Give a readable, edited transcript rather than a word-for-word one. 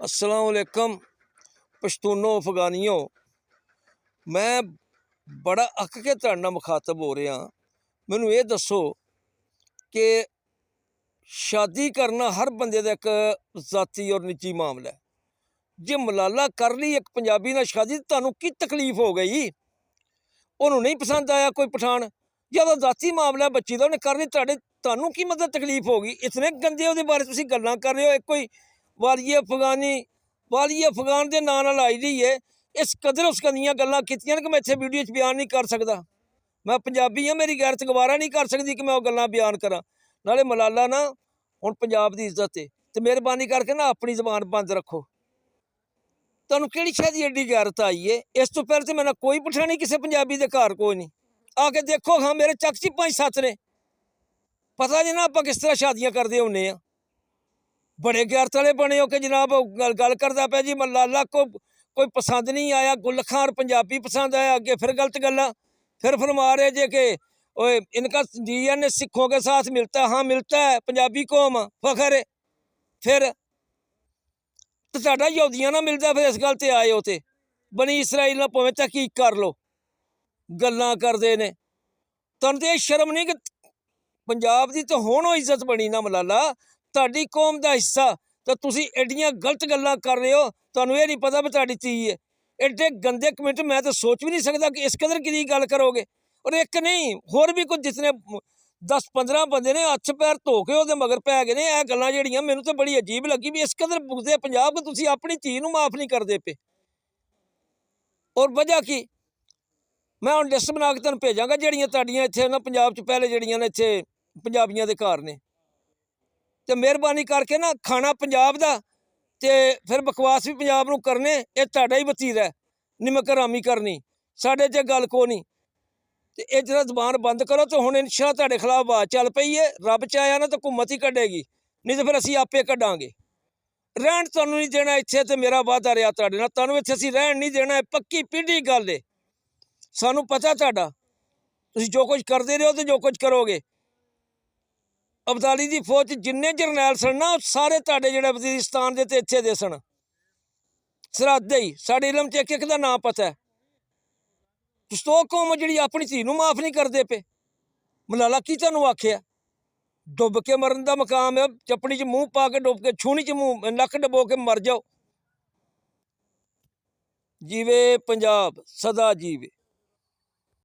अस्सलाम वालेकुम पश्तूनो अफगानियों। मैं बड़ा अक के तुहाडे नाल मुखातब हो रहा। मैनू ये दसो कि शादी करना हर बंदे का एक जाती और निजी मामला है। जे मलाला कर ली एक पंजाबी नाल शादी तो तुहानू की तकलीफ हो गई? उन्होंने नहीं पसंद आया कोई पठान, जब जाती मामला बच्ची का उन्हें कर ली, तुहानू की मतलब तकलीफ होगी? इतने गंदे उहदे बारे तुसीं गल्लां कर रहे हो। एक कोई वालिए अफगानी वालिए अफगान के नाम नाल आई दी है। इस कदर उस दियां गल्लां कीतियां कि मैं इत्थे वीडियो च बयान नहीं कर सकता। मैं पंजाबी हाँ, मेरी गैरत गवारा नहीं कर सकती कि मैं वो गल्लां बयान करा। नाले मलाला ना हुण पंजाब की इज्जत है, तो मेहरबानी करके ना अपनी जबान बंद रखो। तुहानू किहड़ी शै दी एड्डी गैरत आई है? इस तो पहले तो मैंने कोई पठानी किसी पंजाबी के घर कोई नहीं। आके देखो, हाँ मेरे चक च 5-7 ने। पता जी ना आप किस तरह शादियां करते होंने आ। बड़े गैरत वाले बने हो कि जनाब गल करता पे जी मलाला को कोई पसंद नहीं आया, गुल खान पंजाबी पसंद आया, अगे फिर गलत गल्ला फिर फरमा रहे जे कि ओए इनका DNA सिखों के साथ मिलता है। हाँ मिलता है, पंजाबी कौम फखर है। फिर तो साडा यहूदियां ना मिलता, फिर इस गल ते आए हो ते बनी इसराइल ना भावें तहकीक कर लो, गल्लां करदे ने। तुहानू ते शर्म नहीं कि पंजाब की तो हुण वो इज्जत बनी ना मलाला, तुहाडी कौम का हिस्सा, तो तुसीं एड्डियां गलत गल्लां कर रहे हो। तुहानू ये नहीं पता भी तुहाडी धी है। एड्डे गंदे कमेंट मैं तो सोच भी नहीं सकता कि इस कदर की गल करोगे। और एक नहीं होर भी कुछ जितने 10-15 बंदे ने हत्थ पैर धो के ਉਹਦੇ मगर पै गए ने। ਇਹ ਗੱਲਾਂ ਜਿਹੜੀਆਂ ਮੈਨੂੰ ਤਾਂ बड़ी अजीब लगी भी इस कदर बुगदे पंजाब कि तुसीं अपनी धी ਨੂੰ माफ़ नहीं करते पे। और वजह की मैं हुण लिस्ट बना के तुहानू भेजांगा ਜਿਹੜੀਆਂ ਤੁਹਾਡੀਆਂ ਇੱਥੇ ना पंजाब च पहले ਜਿਹੜੀਆਂ ने ਇੱਥੇ पंजाबियों के घर ने। तो मेहरबानी करके ना खाना पंजाब का ते फिर बकवास भी पंजाब नूं करने, ये तुहाडा ही वतीरा है। निमक हरामी करनी साडे च गल को नहीं। तो ये जरा जबान बंद करो। तो हुण इंशाअल्लाह तुहाडे खिलाफ आवाज़ चल पई है। रब चाहेगा ना तो हुकूमत ही कड्डेगी, नहीं तो फिर असीं आपे कड्डांगे। रहन तुहानू नहीं देना इत्थे, ते मेरा वादा रहा तुहाडे नाल, तुहानू इत्थे असीं रहन नहीं देना। पक्की पीढ़ी गल है, सानू पता तुहाडा तुसीं जो कुछ करते रहो तो जो कुछ करोगे। अबदाली की फौज जिन्ने जरनैल सन ना सारे तुहाडे जिहड़े वजीरिस्तान दे ते इत्थे दे सन, सरहद ही साडे इलम च एक का नाम पता है। तुसीं तो कौम जिहड़ी अपनी धी नूं माफ़ नहीं करते पे। मलाला की तुहानू आखिया? डुब के मरन का मकाम है, चपड़ी च मूँह पा के डुब के, छूनी च मूँह नक डबो के मर जाओ। जीवे पंजाब सदा जीवे।